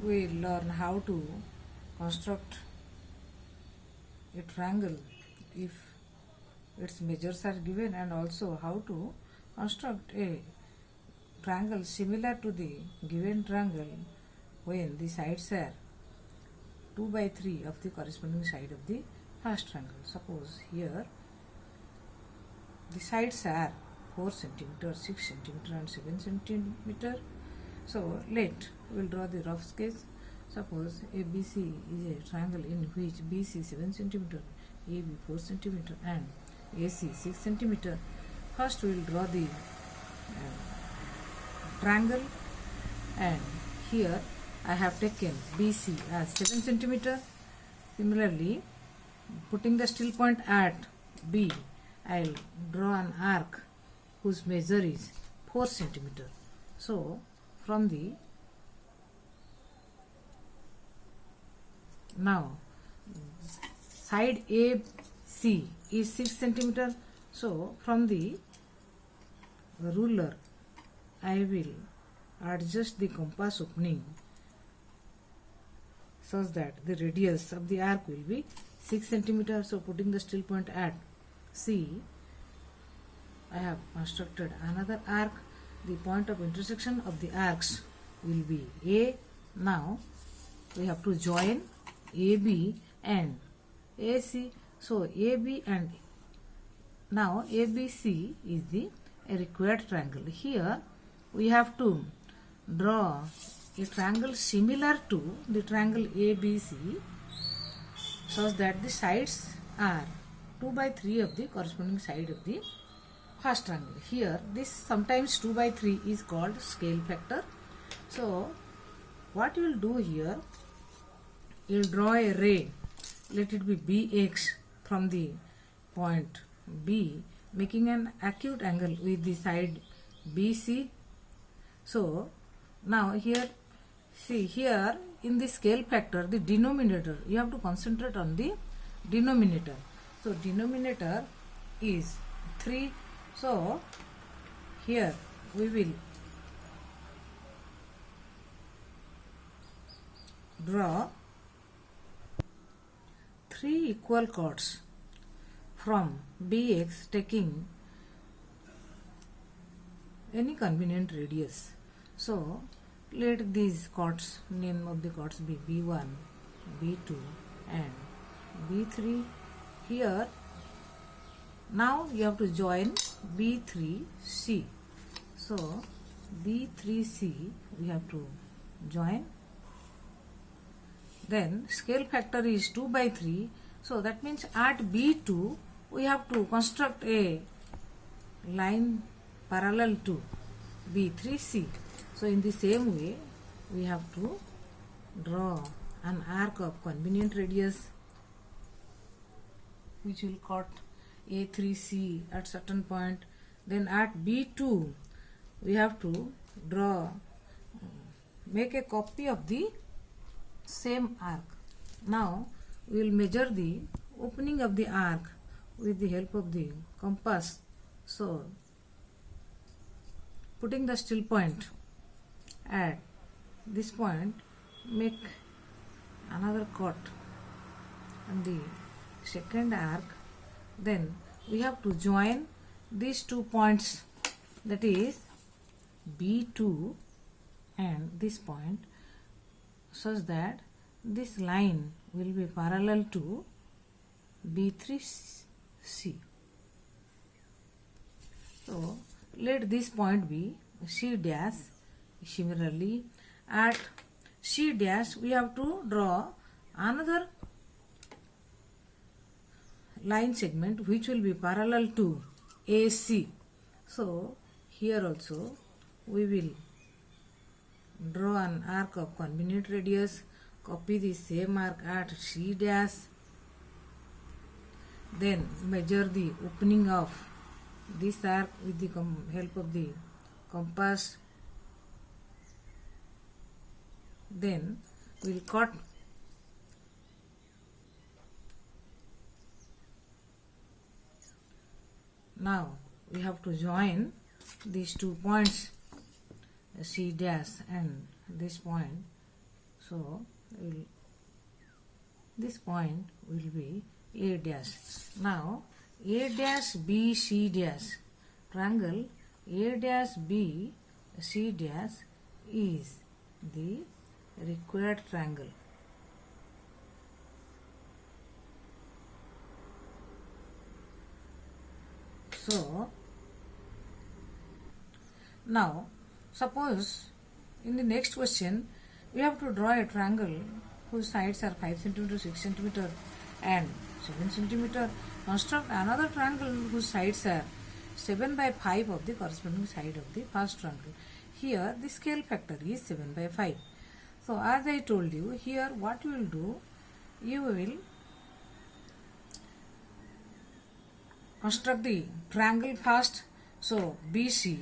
we learn how to construct a triangle if its measures are given, and also how to construct a triangle similar to the given triangle when the sides are 2 by 3 of the corresponding side of the first triangle. Suppose here the sides are 4 centimeter, 6 centimeter and 7 centimeter. So we will draw the rough sketch. Suppose ABC is a triangle in which BC 7 centimeter, AB 4 centimeter and AC 6 centimeter. First we will draw the triangle, and here I have taken BC as 7 centimeter. Similarly, putting the still point at B, I will draw an arc whose measure is 4 centimeter. So from the now side AC is 6 centimeter. So from the ruler I will adjust the compass opening such that the radius of the arc will be 6 centimeter. So putting the still point at C, I have constructed another arc. The point of intersection of the arcs will be A. Now we have to join AB and AC. So AB and now ABC is the required triangle. Here we have to draw a triangle similar to the triangle ABC such that the sides are 2 by 3 of the corresponding side of the first triangle. Here this sometimes 2 by 3 is called scale factor. So what you will do here, you will draw a ray, let it be BX from the point B, making an acute angle with the side BC. So now here, see here in the scale factor, the denominator, you have to concentrate on the denominator. So denominator is 3. So here we will draw 3 equal chords from BX, taking any convenient radius. So let these chords, name of the chords be B1, B2 and B3. Here now you have to join B3C. So B3C we have to join. Then scale factor is 2 by 3. So that means at B2 we have to construct a line parallel to B3C. So in the same way we have to draw an arc of convenient radius which will cut A3C at certain point. Then at B2 we have to draw, make a copy of the same arc. Now we will measure the opening of the arc with the help of the compass. So putting the still point at this point, make another cut on the second arc. Then we have to join these 2 points, that is B2 and this point, such that this line will be parallel to B3C. So let this point be C dash. Similarly at C dash we have to draw another line segment which will be parallel to AC. So here also we will draw an arc of convenient radius, copy the same arc at C dash, then measure the opening of this arc with the help of the compass. Then we will cut now we have to join these 2 points C dash and this point So this point will be A dash. Now A dash B C dash, triangle A dash B C dash is the required triangle. So now suppose in the next question we have to draw a triangle whose sides are 5 cm, 6 cm and 7 cm. Construct another triangle whose sides are 7 by 5 of the corresponding side of the first triangle. Here the scale factor is 7 by 5. So as I told you, here what you will do, you will construct the triangle first. So BC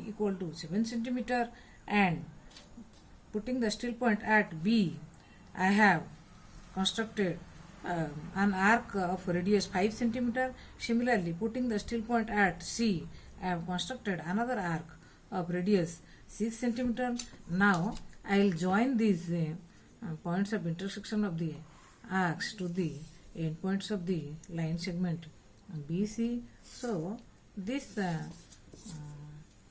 equal to 7 cm and putting the still point at B, I have constructed an arc of radius 5 cm. Similarly, putting the still point at C, I have constructed another arc of radius 6 cm. Now I will join these points of intersection of the arcs to the endpoints of the line segment BC. So this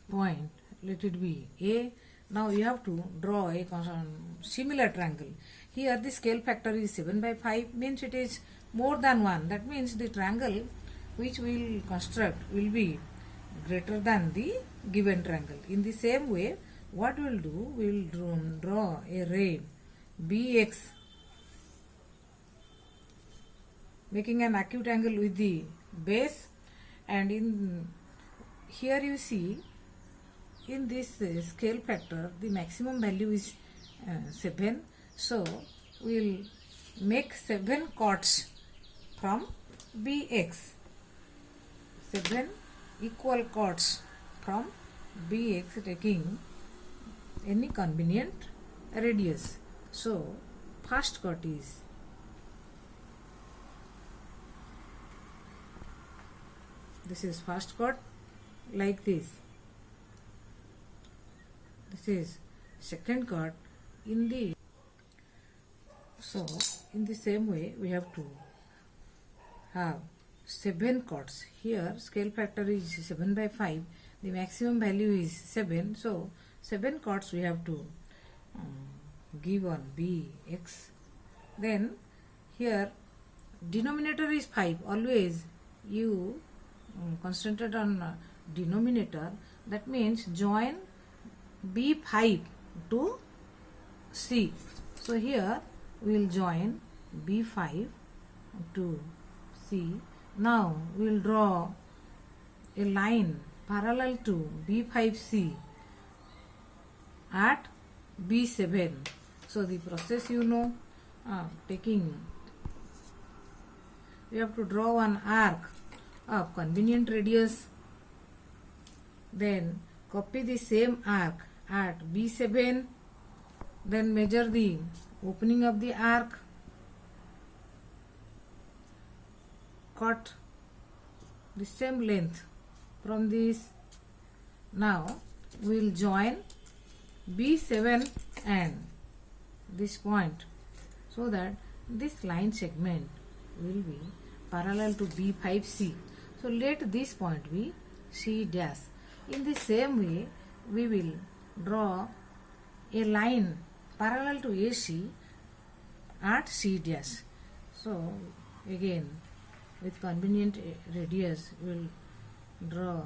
point, let it be A. Now you have to draw a similar triangle. Here the scale factor is 7 by 5, means it is more than 1. That means the triangle which we will construct will be greater than the given triangle. In the same way, what we will do, we will draw a ray BX making an acute angle with the base, and in here you see in this scale factor the maximum value is 7. So we will make 7 chords from BX, 7 equal chords from BX taking any convenient radius. So first chord is this is first chord like this. This is second chord in the. So in the same way we have to have 7 chords. Here scale factor is 7 by 5. The maximum value is 7. So 7 chords we have to give on BX. Then here denominator is 5. Always you concentrate on denominator. That means join B5 to C. So here we will join B5 to C. Now we will draw a line parallel to B5C at B7. So the process you know, taking, we have to draw one arc of convenient radius, then copy the same arc at B7, then measure the opening of the arc, cut the same length from this. Now we will join B7 and this point, so that this line segment will be parallel to B5C. So let this point be C dash. In the same way, we will draw a line parallel to AC at C dash. So again, with convenient radius, we will draw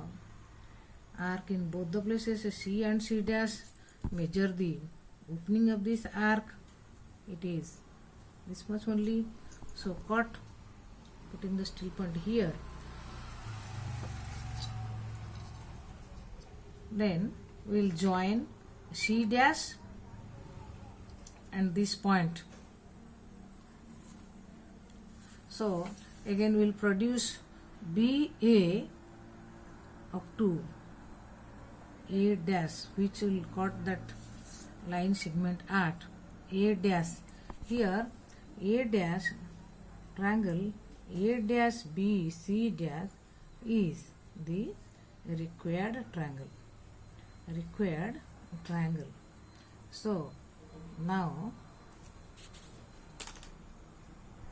arc in both the places C and C dash. Measure the opening of this arc. It is this much only. So cut, putting the still point here. Then we will join C dash and this point. So again we will produce BA up to A dash, which will cut that line segment at A dash. Here A dash triangle A dash B C dash is the required triangle. So Now